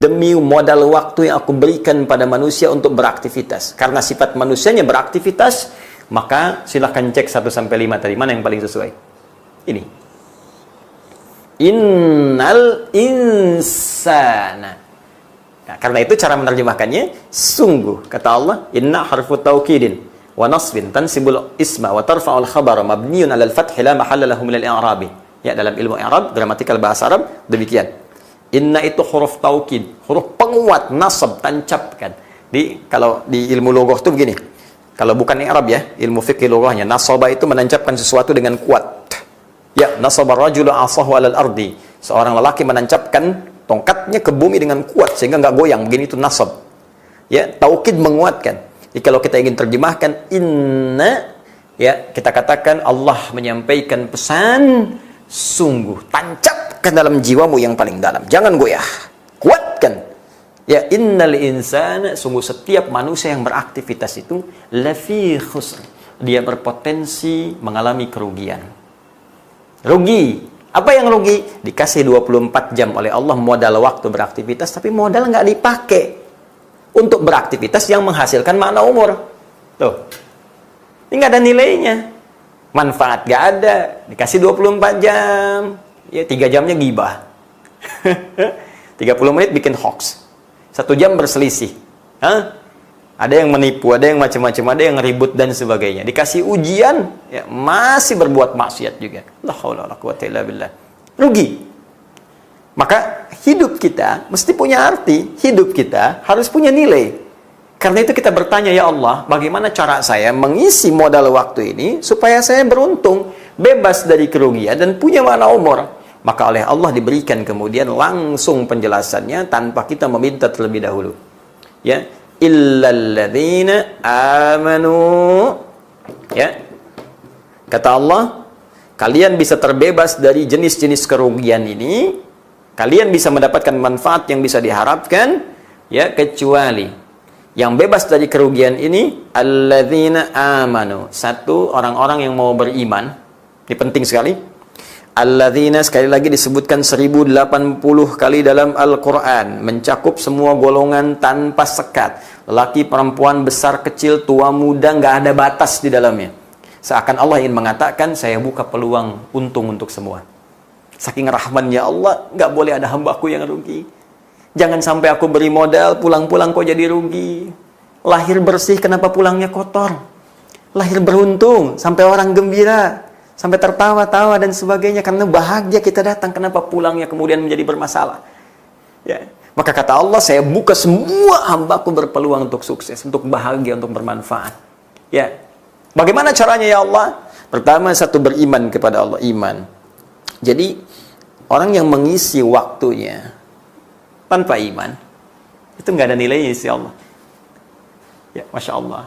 demi modal waktu yang aku berikan pada manusia untuk beraktivitas. Karena sifat manusianya beraktivitas, maka silahkan cek 1-5 tadi. Mana yang paling sesuai? Ini. Innal insana. Nah, karena itu cara menerjemahkannya, sungguh, kata Allah, inna harfu taukidin wa nasbin tansibul isma wa tarfa'ul khabara mabniun 'alal fathi la mahalla lahu minal i'rabi. Ya, dalam ilmu i'rab, gramatikal bahasa Arab demikian. Inna itu huruf taukid, huruf penguat, nasab, tancapkan. Kalau di ilmu loghah itu begini. Kalau bukan i'rab ya, ilmu fikih loghahnya, nasaba itu menancapkan sesuatu dengan kuat. Ya, nasaba rajulu 'asahu 'alal ardi. Seorang lelaki menancapkan tongkatnya ke bumi dengan kuat sehingga nggak goyang, begini itu nasab. Ya, taukid menguatkan. Jadi kalau kita ingin terjemahkan inna, ya, kita katakan Allah menyampaikan pesan, sungguh, tancapkan dalam jiwamu yang paling dalam, jangan goyah, kuatkan. Ya, innal insana, sungguh setiap manusia yang beraktivitas itu lafi khusr, dia berpotensi mengalami kerugian. Rugi. Apa yang rugi? Dikasih 24 jam oleh Allah modal waktu beraktivitas, tapi modal nggak dipakai untuk beraktivitas yang menghasilkan makna umur. Tuh. Ini nggak ada nilainya. Manfaat nggak ada. Dikasih 24 jam. Ya, 3 jamnya gibah. 30 menit bikin hoax. 1 jam berselisih. Hah? Ada yang menipu, ada yang macam-macam, ada yang ribut dan sebagainya. Dikasih ujian, ya, masih berbuat maksiat juga. La haula wala quwwata illa billah. Rugi. Maka hidup kita mesti punya arti, hidup kita harus punya nilai. Karena itu kita bertanya, ya Allah, bagaimana cara saya mengisi modal waktu ini supaya saya beruntung, bebas dari kerugian dan punya makna umur. Maka oleh Allah diberikan kemudian langsung penjelasannya tanpa kita meminta terlebih dahulu. Ya, illalladzina amanu. Ya. Kata Allah, kalian bisa terbebas dari jenis-jenis kerugian ini, kalian bisa mendapatkan manfaat yang bisa diharapkan, ya, kecuali yang bebas dari kerugian ini alladzina amanu. Satu, orang-orang yang mau beriman. Ini penting sekali. Alladzina sekali lagi disebutkan 1080 kali dalam Al-Quran, mencakup semua golongan tanpa sekat, laki, perempuan, besar, kecil, tua, muda, nggak ada batas di dalamnya. Seakan Allah ingin mengatakan, saya buka peluang untung untuk semua. Saking rahmannya Allah, nggak boleh ada hambaku yang rugi. Jangan sampai aku beri modal, pulang-pulang kok jadi rugi. Lahir bersih, kenapa pulangnya kotor? Lahir beruntung, sampai orang gembira, sampai tertawa-tawa dan sebagainya, karena bahagia kita datang, kenapa pulangnya kemudian menjadi bermasalah? Ya. Maka kata Allah, saya buka semua hambaku berpeluang untuk sukses, untuk bahagia, untuk bermanfaat. Ya. Bagaimana caranya ya Allah? Pertama, satu, beriman kepada Allah, iman. Jadi orang yang mengisi waktunya tanpa iman, itu nggak ada nilainya insya Allah. Ya, Masya Allah.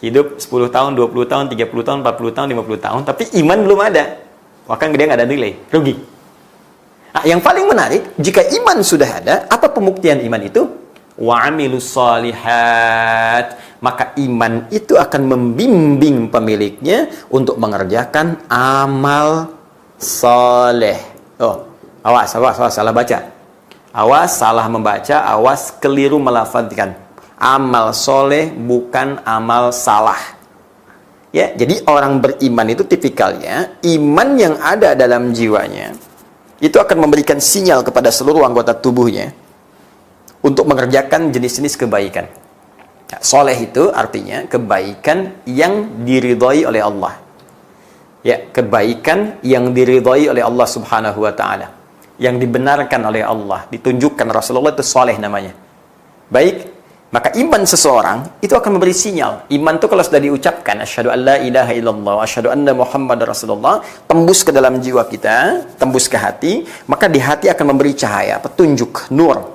Hidup 10 tahun, 20 tahun, 30 tahun, 40 tahun, 50 tahun, tapi iman belum ada. Maka dia nggak ada nilai, rugi. Nah, yang paling menarik, jika iman sudah ada, apa pembuktian iman itu? Wa amilus shalihat. Maka iman itu akan membimbing pemiliknya untuk mengerjakan amal soleh. Oh, awas, salah baca. Awas, salah membaca, awas, keliru melafadzkan. Amal soleh bukan amal salah. Ya, jadi orang beriman itu tipikalnya iman yang ada dalam jiwanya itu akan memberikan sinyal kepada seluruh anggota tubuhnya untuk mengerjakan jenis-jenis kebaikan. Ya, soleh itu artinya kebaikan yang diridhai oleh Allah. Ya, kebaikan yang diridhai oleh Allah Subhanahu wa taala, yang dibenarkan oleh Allah, ditunjukkan Rasulullah, itu soleh namanya. Baik. Maka iman seseorang itu akan memberi sinyal. Iman itu kalau sudah diucapkan, asyhadu an la ilaha illallah, asyhadu anna Muhammadar Rasulullah, tembus ke dalam jiwa kita, tembus ke hati, maka di hati akan memberi cahaya, petunjuk, nur,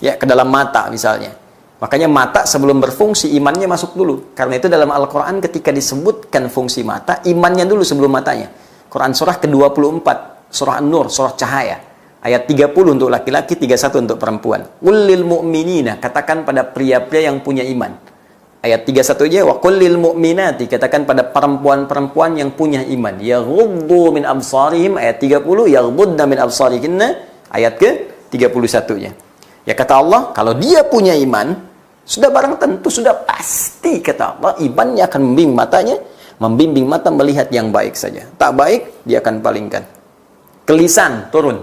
ya, ke dalam mata misalnya. Makanya mata sebelum berfungsi, imannya masuk dulu. Karena itu dalam Al-Quran ketika disebutkan fungsi mata, imannya dulu sebelum matanya. Quran surah ke-24, surah An-Nur, surah cahaya. Ayat 30 untuk laki-laki, 31 untuk perempuan. Qul mu'minina, katakan pada pria-pria yang punya iman. Ayat 31 aja, wa qul mu'minati, katakan pada perempuan-perempuan yang punya iman. Yaghuddu min absarihim, ayat 30, yaghuddna min absarihinna, ayat ke-31-nya. Ya kata Allah, kalau dia punya iman, sudah barang tentu, sudah pasti kata Allah, imannya akan membimbing mata melihat yang baik saja. Tak baik, dia akan palingkan. Kelisan turun.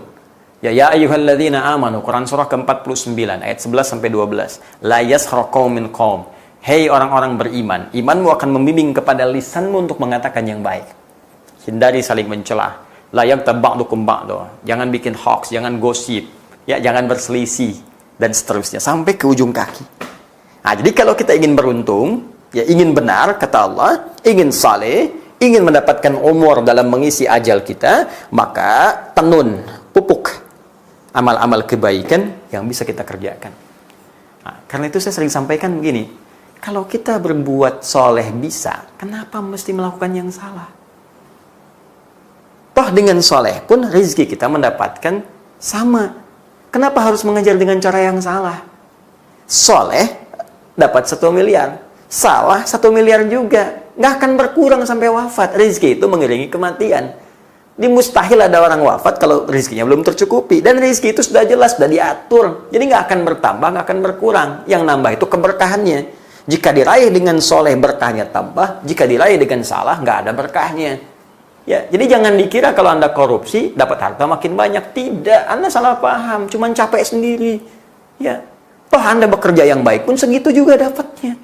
Ya ayyuhalladzina amanu, Quran surah ke-49 ayat 11 sampai 12. La yaskhar qaumin qaum. Hei orang-orang beriman, imanmu akan membimbing kepada lisanmu untuk mengatakan yang baik. Hindari saling mencela. La yaghtab ba'dukum ba'da. Jangan bikin hoax, jangan gosip, ya, jangan berselisih dan seterusnya sampai ke ujung kaki. Nah, jadi kalau kita ingin beruntung, ya ingin benar kata Allah, ingin saleh, ingin mendapatkan umur dalam mengisi ajal kita, maka tenun, pupuk amal-amal kebaikan yang bisa kita kerjakan. Nah, karena itu saya sering sampaikan begini, kalau kita berbuat soleh bisa, kenapa mesti melakukan yang salah? Toh dengan soleh pun rezeki kita mendapatkan sama. Kenapa harus mengajar dengan cara yang salah? Soleh dapat 1 miliar, salah 1 miliar juga. Nggak akan berkurang sampai wafat. Rezeki itu mengiringi kematian. Ini mustahil ada orang wafat kalau rezekinya belum tercukupi. Dan rezeki itu sudah jelas, sudah diatur. Jadi nggak akan bertambah, nggak akan berkurang. Yang nambah itu keberkahannya. Jika diraih dengan soleh, berkahnya tambah. Jika diraih dengan salah, nggak ada berkahnya. Ya, jadi jangan dikira kalau Anda korupsi, dapat harta makin banyak. Tidak, Anda salah paham. Cuman capek sendiri. Ya, toh Anda bekerja yang baik pun segitu juga dapatnya.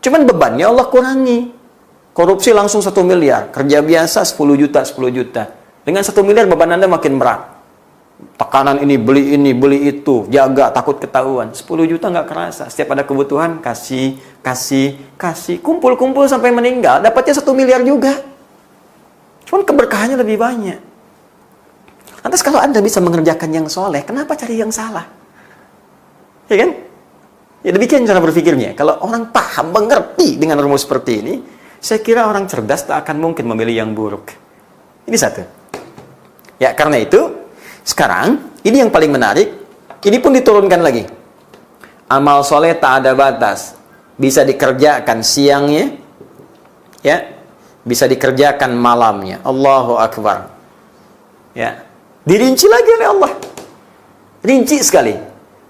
Cuman bebannya Allah kurangi. Korupsi langsung 1 miliar, kerja biasa 10 juta. Dengan 1 miliar beban Anda makin berat. Tekanan ini, beli itu, jaga, takut ketahuan. 10 juta nggak kerasa. Setiap ada kebutuhan, kasih. Kumpul-kumpul sampai meninggal, dapatnya 1 miliar juga. Cuman keberkahannya lebih banyak. Lantas kalau Anda bisa mengerjakan yang soleh, kenapa cari yang salah? Ya kan? Ya demikian cara berpikirnya. Kalau orang paham, mengerti dengan rumus seperti ini, saya kira orang cerdas tak akan mungkin memilih yang buruk. Ini satu. Ya, karena itu, sekarang, ini yang paling menarik, ini pun diturunkan lagi. Amal soleh tak ada batas. Bisa dikerjakan siangnya, ya, bisa dikerjakan malamnya. Allahu Akbar. Ya, dirinci lagi oleh Allah. Rinci sekali.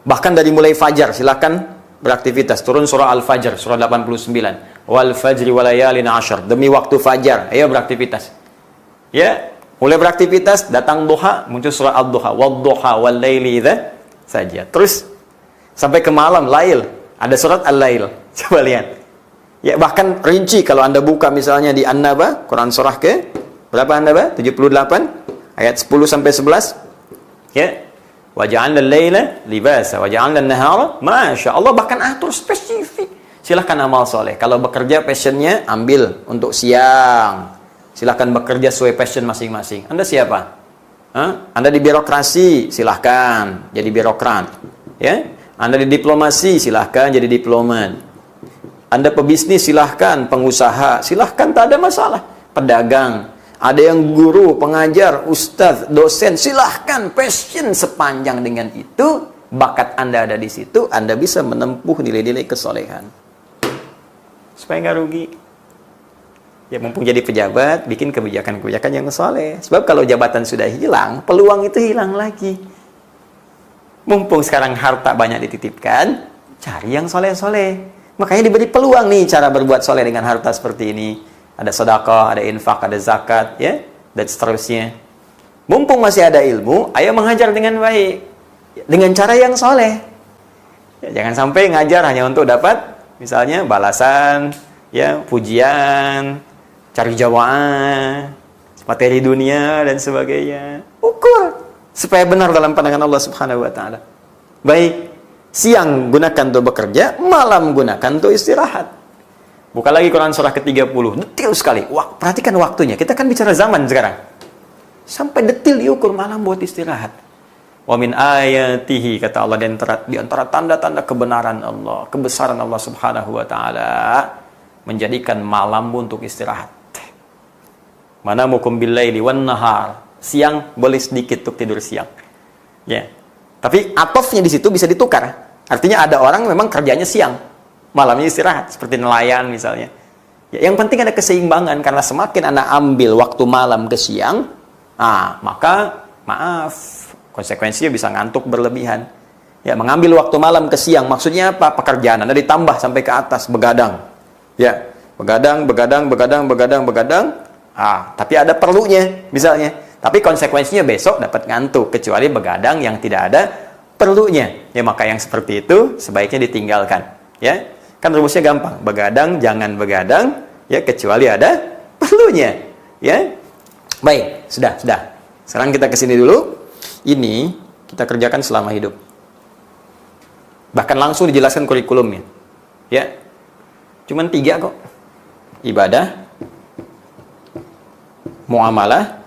Bahkan dari mulai fajar, silakan beraktivitas. Turun surah Al-Fajr, surah 89. Wal fajri walayalin ashar. Demi waktu fajar, ayo beraktivitas. Ya, mulai beraktivitas, datang duha, muncul surah Ad-Duha. Wad-duha wal laili idza saja. Terus sampai ke malam, lail. Ada surat Al-Lail. Coba lihat. Ya, bahkan rinci kalau Anda buka misalnya di An-Naba, Quran surah ke berapa An-Naba? 78 ayat 10 sampai 11. Ya. Wa ja'alna al-laila libasa wa ja'alna an-nahara masya Allah, bahkan atur spesifik. Silahkan amal soleh. Kalau bekerja passionnya ambil untuk siang. Silahkan bekerja sesuai passion masing-masing. Anda siapa? Anda di birokrasi, silahkan jadi birokrat. Ya, Anda di diplomasi, silahkan jadi diplomat. Anda pebisnis, silahkan. Pengusaha, silahkan, tak ada masalah. Pedagang, ada yang guru, pengajar, ustadz, dosen, silahkan. Passion sepanjang dengan itu, bakat Anda ada di situ, Anda bisa menempuh nilai-nilai kesolehan. Supaya nggak rugi. Ya, mumpung jadi pejabat, bikin kebijakan-kebijakan yang soleh. Sebab kalau jabatan sudah hilang, peluang itu hilang lagi. Mumpung sekarang harta banyak dititipkan, cari yang soleh-soleh. Makanya diberi peluang nih cara berbuat soleh dengan harta seperti ini. Ada sedekah, ada infak, ada zakat, ya, dan seterusnya. Mumpung masih ada ilmu, ayo mengajar dengan baik. Dengan cara yang soleh. Ya, jangan sampai ngajar hanya untuk dapat misalnya balasan, ya, pujian, cari jawaan, materi dunia dan sebagainya. Ukur supaya benar dalam pandangan Allah Subhanahu wa taala. Baik, siang gunakan untuk bekerja, malam gunakan untuk istirahat. Buka lagi Quran surah ke-30, detil sekali. Wah, perhatikan waktunya. Kita kan bicara zaman sekarang. Sampai detil diukur, malam buat istirahat. Wa min ayatihi, kata Allah, di antara tanda-tanda kebenaran Allah, kebesaran Allah Subhanahu wa taala, menjadikan malam untuk istirahat. Manamukum bil-laili wan nahar. Siang boleh sedikit untuk tidur siang. Ya. Tapi atofnya di situ bisa ditukar. Artinya ada orang memang kerjanya siang, malamnya istirahat, seperti nelayan misalnya. Ya, yang penting ada keseimbangan, karena semakin Anda ambil waktu malam ke siang, maka maaf, konsekuensinya bisa ngantuk berlebihan. Ya, mengambil waktu malam ke siang. Maksudnya apa? Pekerjaan Anda ditambah sampai ke atas, begadang. Ya, begadang. Tapi ada perlunya, misalnya. Tapi konsekuensinya besok dapat ngantuk, kecuali begadang yang tidak ada perlunya. Ya, maka yang seperti itu sebaiknya ditinggalkan. Ya, kan rumusnya gampang. Begadang, jangan begadang, ya, kecuali ada perlunya. Ya, baik, sudah. Sekarang kita kesini dulu. Ini kita kerjakan selama hidup. Bahkan langsung dijelaskan kurikulumnya. Ya, cuman 3 kok. Ibadah, muamalah,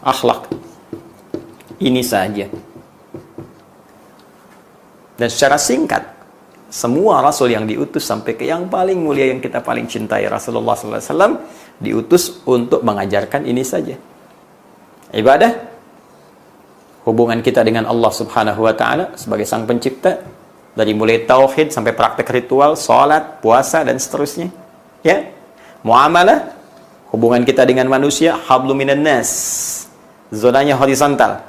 akhlak. Ini saja. Dan secara singkat, semua rasul yang diutus sampai ke yang paling mulia yang kita paling cintai, Rasulullah SAW, diutus untuk mengajarkan ini saja. Ibadah, hubungan kita dengan Allah Subhanahu wa Ta'ala sebagai Sang Pencipta, dari mulai tauhid sampai praktek ritual, salat, puasa, dan seterusnya. Ya. Muamalah, hubungan kita dengan manusia, hablum minan nas, zonanya horizontal.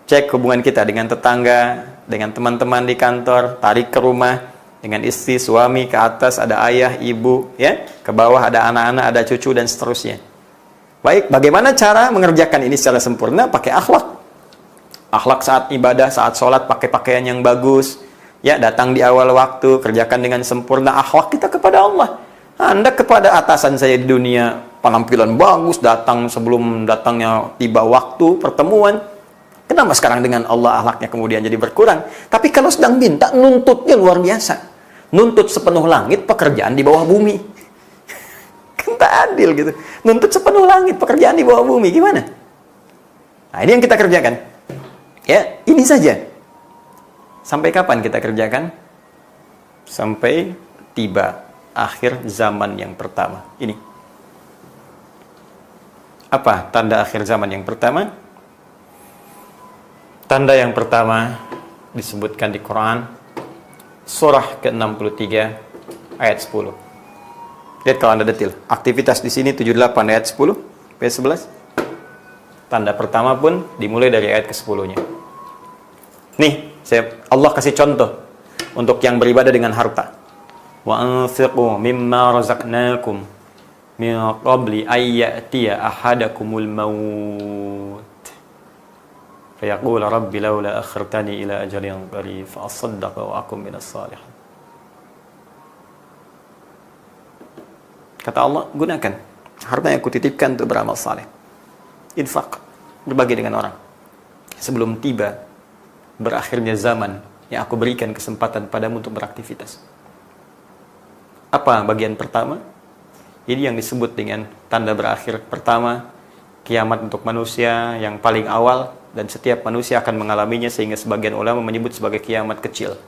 Cek hubungan kita dengan tetangga, dengan teman-teman di kantor, tarik ke rumah, dengan istri, suami, ke atas ada ayah, ibu, ya, ke bawah ada anak-anak, ada cucu, dan seterusnya. Baik, bagaimana cara mengerjakan ini secara sempurna? Pakai akhlak. Akhlak saat ibadah, saat sholat, pakai pakaian yang bagus, ya, datang di awal waktu, kerjakan dengan sempurna. Akhlak kita kepada Allah. Anda kepada atasan saya di dunia, penampilan bagus, datang sebelum datangnya tiba waktu pertemuan. Kenapa sekarang dengan Allah akhlaknya kemudian jadi berkurang? Tapi kalau sedang minta, nuntutnya luar biasa. Nuntut sepenuh langit, pekerjaan di bawah bumi. Kan tak adil gitu. Nuntut sepenuh langit, pekerjaan di bawah bumi. Gimana? Nah, ini yang kita kerjakan. Ya, ini saja. Sampai kapan kita kerjakan? Sampai tiba akhir zaman yang pertama. Ini. Apa tanda akhir zaman yang pertama? Tanda yang pertama disebutkan di Quran, surah ke-63 ayat 10. Lihat kalau Anda detil. Aktivitas di sini 78 ayat 10, P11. Tanda pertama pun dimulai dari ayat ke-10-nya. Nih, Allah kasih contoh untuk yang beribadah dengan harta. Wa anfiqu mimma razaqnakum min qabli ay ya'tiya ahadakumul maut. Fayaqul rabbi laula akhartani ila ajalin qarib fa asaddaqa wa akum minas salihin. Kata Allah, gunakan harta yang kutitipkan untuk beramal saleh. Infak, berbagi dengan orang. Sebelum tiba berakhirnya zaman yang aku berikan kesempatan padamu untuk beraktivitas. Apa bagian pertama? Ini yang disebut dengan tanda berakhir pertama, kiamat untuk manusia yang paling awal, dan setiap manusia akan mengalaminya, sehingga sebagian ulama menyebut sebagai kiamat kecil.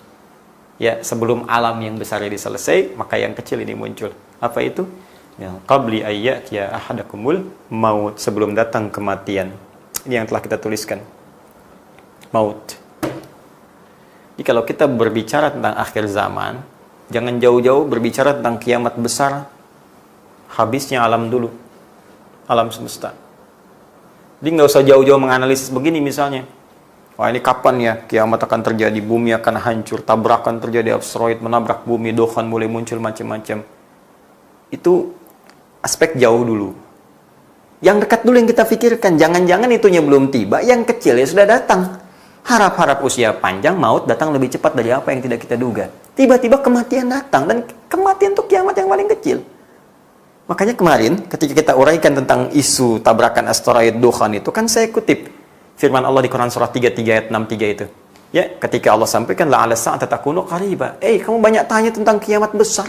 Ya, sebelum alam yang besar ini selesai, maka yang kecil ini muncul. Apa itu? Yang qabli ayyatiya ahadakumul maut, sebelum datang kematian. Ini yang telah kita tuliskan. Maut. Jadi kalau kita berbicara tentang akhir zaman, jangan jauh-jauh berbicara tentang kiamat besar. Habisnya alam dulu. Alam semesta. Jadi nggak usah jauh-jauh menganalisis begini misalnya. Wah, ini kapan ya kiamat akan terjadi, bumi akan hancur, tabrakan terjadi, asteroid menabrak bumi, dukhan mulai muncul macam-macam. Itu aspek jauh dulu. Yang dekat dulu yang kita pikirkan. Jangan-jangan itunya belum tiba, yang kecil ya sudah datang. Harap-harap usia panjang, maut datang lebih cepat dari apa yang tidak kita duga. Tiba-tiba kematian datang, dan kematian itu kiamat yang paling kecil. Makanya kemarin ketika kita uraikan tentang isu tabrakan asteroid dukhan itu, kan saya kutip firman Allah di Quran surah 33 ayat 63 itu. Ya, ketika Allah sampaikan la'ala sa'ata takunu qariba. Kamu banyak tanya tentang kiamat besar.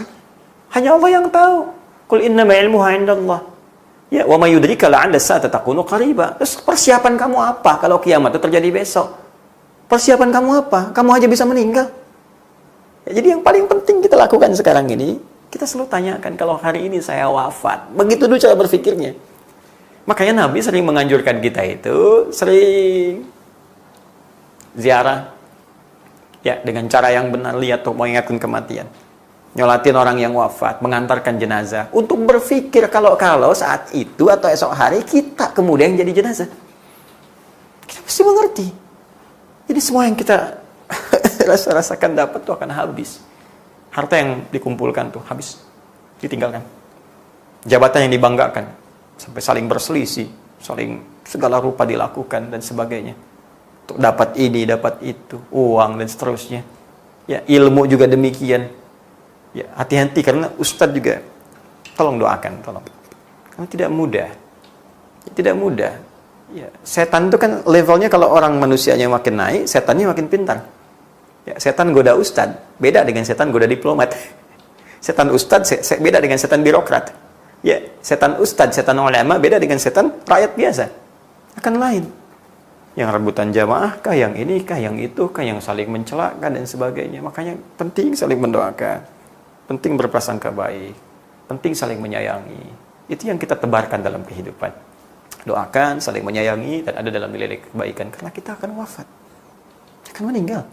Hanya Allah yang tahu. Qul innama ilmuha 'indallah. Ya, wa may yudrika la'alla sa'ata takunu qariba. Terus persiapan kamu apa kalau kiamat itu terjadi besok? Persiapan kamu apa? Kamu aja bisa meninggal. Ya, jadi yang paling penting kita lakukan sekarang ini, kita selalu tanyakan, kalau hari ini saya wafat, begitu dulu cara berpikirnya. Makanya Nabi sering menganjurkan kita itu sering ziarah, ya, dengan cara yang benar, lihat untuk mengingatkan kematian, nyolatin orang yang wafat, mengantarkan jenazah, untuk berpikir kalau saat itu atau esok hari kita kemudian jadi jenazah. Kita mesti mengerti. Ini semua yang kita rasakan dapat tuh akan habis. Harta yang dikumpulkan tuh habis, ditinggalkan. Jabatan yang dibanggakan, sampai saling berselisih, saling segala rupa dilakukan dan sebagainya. Untuk dapat ini, dapat itu, uang dan seterusnya. Ya, ilmu juga demikian. Ya, hati-hati karena ustadz juga tolong doakan, tolong. Karena tidak mudah. Tidak mudah. Ya, setan itu kan levelnya kalau orang manusianya makin naik, setannya makin pintar. Ya, setan goda ustadz, beda dengan setan goda diplomat. Setan ustadz beda dengan setan birokrat. Ya, setan ustadz, setan ulama beda dengan setan rakyat biasa. Akan lain. Yang rebutan jamaah kah, yang ini kah, yang itu kah, yang saling mencelakan dan sebagainya. Makanya penting saling mendoakan. Penting berprasangka baik. Penting saling menyayangi. Itu yang kita tebarkan dalam kehidupan. Doakan, saling menyayangi, dan ada dalam nilai kebaikan. Karena kita akan wafat. Akan meninggal.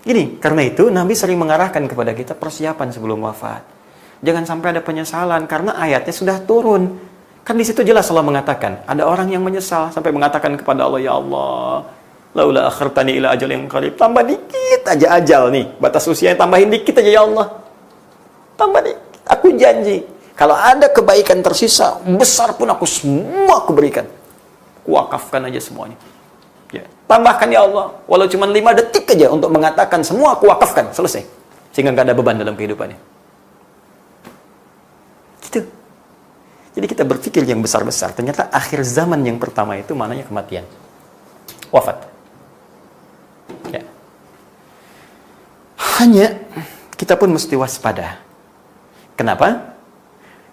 Gini, karena itu Nabi sering mengarahkan kepada kita persiapan sebelum wafat. Jangan sampai ada penyesalan, karena ayatnya sudah turun. Kan di situ jelas Allah mengatakan, ada orang yang menyesal sampai mengatakan kepada Allah, ya Allah, laula akhartani ila ajal yang qarib. Tambah dikit aja ajal nih, batas usianya tambahin dikit aja ya Allah. Tambah dikit, aku janji. Kalau ada kebaikan tersisa, besar pun aku semua aku berikan. Kuwakafkan aja semuanya. Ya. Tambahkan ya Allah, walau cuma 5 detik aja untuk mengatakan semua aku wakafkan, selesai. Sehingga nggak ada beban dalam kehidupannya. Gitu. Jadi kita berpikir yang besar-besar. Ternyata akhir zaman yang pertama itu maknanya kematian. Wafat. Ya. Hanya kita pun mesti waspada. Kenapa?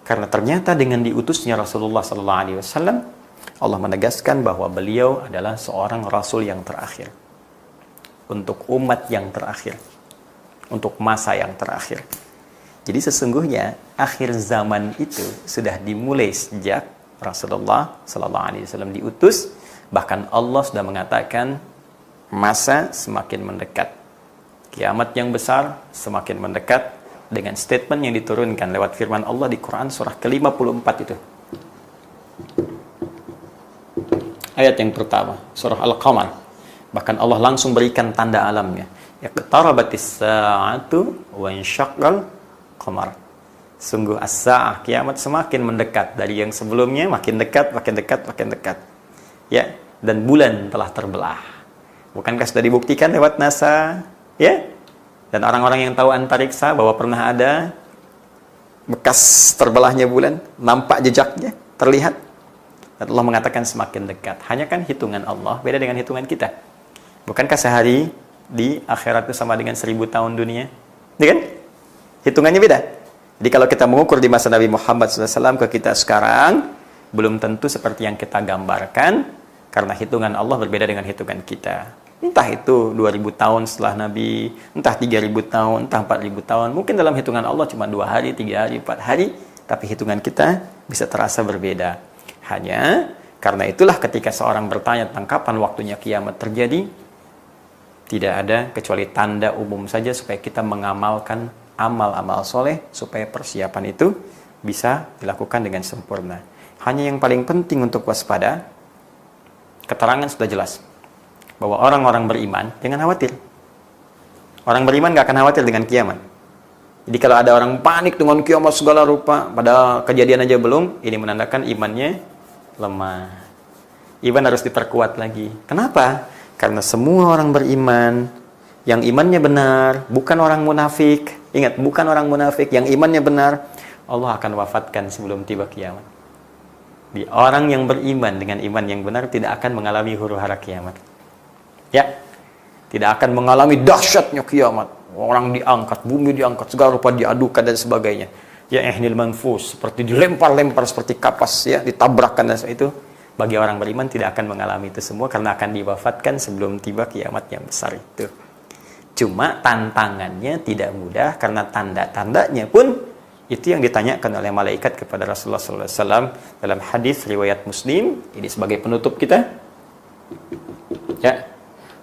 Karena ternyata dengan diutusnya Rasulullah SAW, Allah menegaskan bahwa beliau adalah seorang Rasul yang terakhir. Untuk umat yang terakhir. Untuk masa yang terakhir. Jadi sesungguhnya akhir zaman itu sudah dimulai sejak Rasulullah SAW diutus. Bahkan Allah sudah mengatakan masa semakin mendekat. Kiamat yang besar semakin mendekat dengan statement yang diturunkan lewat firman Allah di Quran surah ke-54 itu. Ayat yang pertama, surah Al-Qamar. Bahkan Allah langsung berikan tanda alamnya. Iqtarabatis sa'atu wa insyaqqal qamar. Sungguh as-sa'ah, kiamat semakin mendekat dari yang sebelumnya, makin dekat, makin dekat, makin dekat. Ya, dan bulan telah terbelah. Bukankah sudah dibuktikan lewat NASA? Ya. Dan orang-orang yang tahu antariksa bahwa pernah ada bekas terbelahnya bulan, nampak jejaknya, terlihat. Dan Allah mengatakan semakin dekat. Hanya kan hitungan Allah beda dengan hitungan kita. Bukankah sehari di akhirat itu sama dengan 1000 tahun dunia? Ya kan? Hitungannya beda. Jadi kalau kita mengukur di masa Nabi Muhammad SAW ke kita sekarang, belum tentu seperti yang kita gambarkan, karena hitungan Allah berbeda dengan hitungan kita. Entah itu 2000 tahun setelah Nabi, entah 3000 tahun, entah 4000 tahun. Mungkin dalam hitungan Allah cuma 2 hari, 3 hari, 4 hari, tapi hitungan kita bisa terasa berbeda. Hanya karena itulah ketika seorang bertanya tentang kapan waktunya kiamat terjadi, tidak ada kecuali tanda umum saja supaya kita mengamalkan amal-amal soleh, supaya persiapan itu bisa dilakukan dengan sempurna. Hanya yang paling penting untuk waspada, keterangan sudah jelas bahwa orang-orang beriman jangan khawatir. Orang beriman gak akan khawatir dengan kiamat. Jadi kalau ada orang panik dengan kiamat segala rupa, pada kejadian aja belum, ini menandakan imannya lemah. Iman harus diperkuat lagi. Kenapa? Karena semua orang beriman yang imannya benar, bukan orang munafik. Ingat, bukan orang munafik, yang imannya benar, Allah akan wafatkan sebelum tiba kiamat. Di orang yang beriman dengan iman yang benar tidak akan mengalami huru-hara kiamat. Ya, tidak akan mengalami dahsyatnya kiamat. Orang diangkat, bumi diangkat, segala rupa diadukan dan sebagainya. Ya ihnil manfus, seperti dilempar-lempar seperti kapas, ya, ditabrakkan dan itu. Bagi orang beriman tidak akan mengalami itu semua karena akan diwafatkan sebelum tiba kiamat yang besar itu. Cuma tantangannya tidak mudah karena tanda-tandanya pun itu yang ditanyakan oleh malaikat kepada Rasulullah SAW dalam hadis riwayat Muslim. Ini sebagai penutup kita. Ya,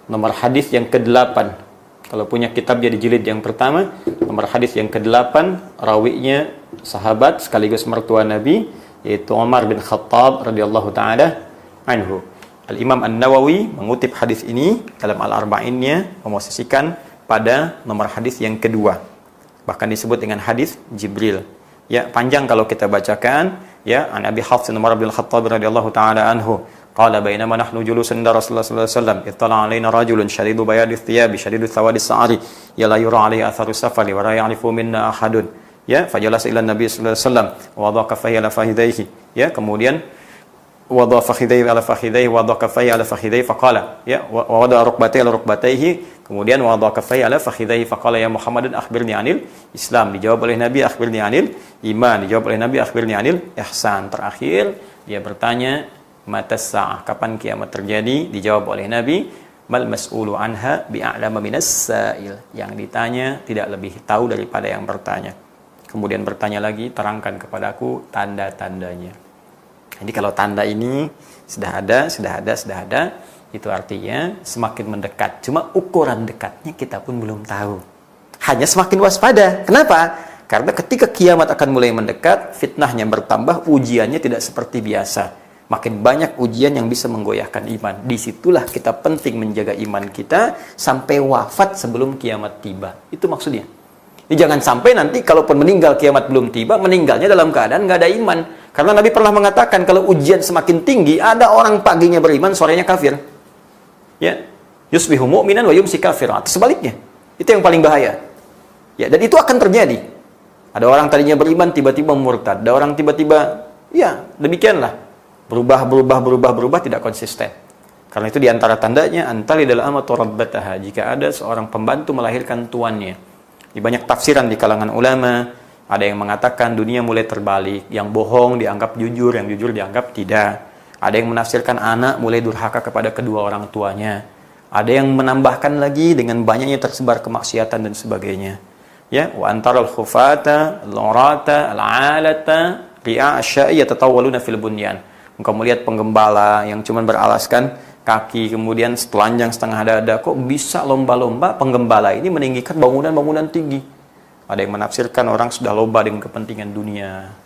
nomor hadis yang ke-8. Kalau punya kitab jadi jilid yang pertama, nomor hadis yang ke-8, rawinya sahabat sekaligus mertua Nabi, yaitu Umar bin Khattab radhiyallahu taala anhu. Al-Imam An-Nawawi mengutip hadis ini dalam Al-Arba'innya, memosisikan pada nomor hadis yang kedua. Bahkan disebut dengan hadis Jibril. Ya, panjang kalau kita bacakan, ya, an Abi Hafs Umar bin Khattab radhiyallahu taala anhu, qala bainama nahnu julusun inda Rasulullah sallallahu alaihi wasallam, ittala alaina rajulun shadidu bayadi thiyabi shadidu sawadi sa'ari, ya la yura alaihi atharu safari wa la ya'rifu minna ahadun. Ya, fajalas ila Nabi sallallahu alaihi wasallam wa wada'a kaffayhi ala fakhidaihi. Ya, kemudian wada'a fakhidaihi ala fakhidaihi wa wada'a kaffayhi ala fakhidaihi faqala, ya, wa wada'a rukbatayhi ala rukbatayhi, kemudian wa wada'a kaffayhi ala fakhidaihi faqala ya Muhammadun akhbirni anil Islam. Dijawab oleh Nabi, akhbirni anil iman. Dijawab oleh Nabi, akhbirni anil ihsan. Terakhir dia bertanya, matas sa'ah, kapan kiamat terjadi? Dijawab oleh Nabi, mal mas'ulu anha bi'a'lama minas sa'il. Yang ditanya tidak lebih tahu daripada yang bertanya. Kemudian bertanya lagi, terangkan kepadaku tanda-tandanya. Jadi kalau tanda ini sudah ada, itu artinya semakin mendekat. Cuma ukuran dekatnya kita pun belum tahu. Hanya semakin waspada. Kenapa? Karena ketika kiamat akan mulai mendekat, fitnahnya bertambah, ujiannya tidak seperti biasa. Makin banyak ujian yang bisa menggoyahkan iman. Disitulah kita penting menjaga iman kita sampai wafat sebelum kiamat tiba. Itu maksudnya. Jadi jangan sampai nanti kalaupun meninggal kiamat belum tiba, meninggalnya dalam keadaan nggak ada iman. Karena Nabi pernah mengatakan kalau ujian semakin tinggi, ada orang paginya beriman, sorenya kafir. Ya, yusbihu mu'minan wa yumsi kafir. Atau sebaliknya. Itu yang paling bahaya. Ya, dan itu akan terjadi. Ada orang tadinya beriman tiba-tiba murtad. Ada orang tiba-tiba, ya, demikianlah. Berubah tidak konsisten. Karena itu diantara tandanya antalidal amatu rabbataha, jika ada seorang pembantu melahirkan tuannya. Di banyak tafsiran di kalangan ulama, ada yang mengatakan dunia mulai terbalik, yang bohong dianggap jujur, yang jujur dianggap tidak. Ada yang menafsirkan anak mulai durhaka kepada kedua orang tuanya. Ada yang menambahkan lagi dengan banyaknya tersebar kemaksiatan dan sebagainya. Ya, wa antaral khufata, al-urata, al-alata, ri'a asya'i yatatawwaluna fil bunyan. Engkau melihat penggembala yang cuma beralaskan kaki, kemudian telanjang setengah dada, kok bisa lomba-lomba penggembala ini meninggikan bangunan-bangunan tinggi. Ada yang menafsirkan orang sudah lomba dengan kepentingan dunia.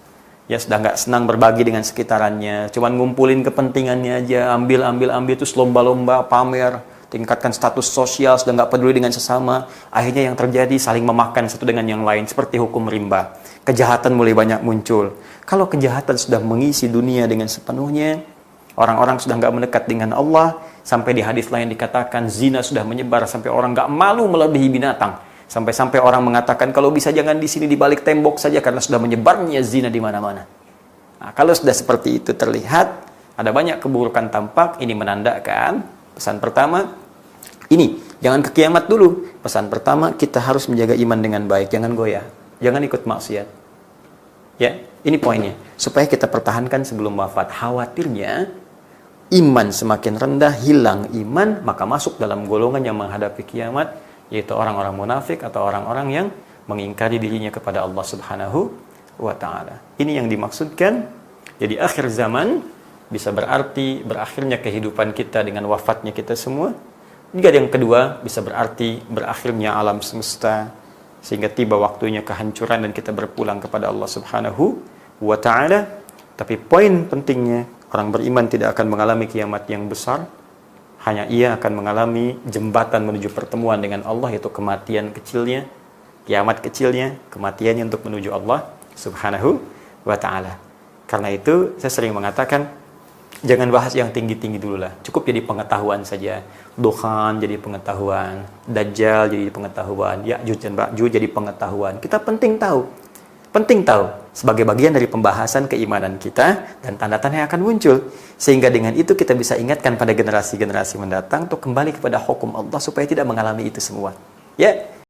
Ya, sudah nggak senang berbagi dengan sekitarannya, cuman ngumpulin kepentingannya aja, ambil terus lomba-lomba, pamer, tingkatkan status sosial, sudah nggak peduli dengan sesama. Akhirnya yang terjadi saling memakan satu dengan yang lain, seperti hukum rimba. Kejahatan mulai banyak muncul. Kalau kejahatan sudah mengisi dunia dengan sepenuhnya, orang-orang sudah nggak mendekat dengan Allah, sampai di hadis lain dikatakan zina sudah menyebar sampai orang nggak malu melebihi binatang. Sampai-sampai orang mengatakan kalau bisa jangan di sini, di balik tembok saja, karena sudah menyebarnya zina di mana-mana. Nah, kalau sudah seperti itu terlihat, ada banyak keburukan tampak. Ini menandakan pesan pertama, ini jangan ke kiamat dulu. Pesan pertama, kita harus menjaga iman dengan baik, jangan goyah, jangan ikut maksiat. Ya, ini poinnya. Supaya kita pertahankan sebelum wafat. Khawatirnya iman semakin rendah, hilang iman, maka masuk dalam golongan yang menghadapi kiamat, yaitu orang-orang munafik atau orang-orang yang mengingkari dirinya kepada Allah Subhanahu wa ta'ala. Ini yang dimaksudkan. Jadi akhir zaman bisa berarti berakhirnya kehidupan kita dengan wafatnya kita semua. Juga yang kedua bisa berarti berakhirnya alam semesta, sehingga tiba waktunya kehancuran dan kita berpulang kepada Allah Subhanahu wa ta'ala. Tapi poin pentingnya, orang beriman tidak akan mengalami kiamat yang besar. Hanya ia akan mengalami jembatan menuju pertemuan dengan Allah, yaitu kematian kecilnya, kiamat kecilnya, kematiannya untuk menuju Allah Subhanahu wa ta'ala. Karena itu saya sering mengatakan, jangan bahas yang tinggi-tinggi dulu lah. Cukup jadi pengetahuan saja. Dukhan jadi pengetahuan, Dajjal jadi pengetahuan, Ya'juj dan Ma'juj jadi pengetahuan. Kita penting tahu sebagai bagian dari pembahasan keimanan kita dan tanda-tanda yang akan muncul. Sehingga dengan itu kita bisa ingatkan pada generasi-generasi mendatang untuk kembali kepada hukum Allah supaya tidak mengalami itu semua. Ya.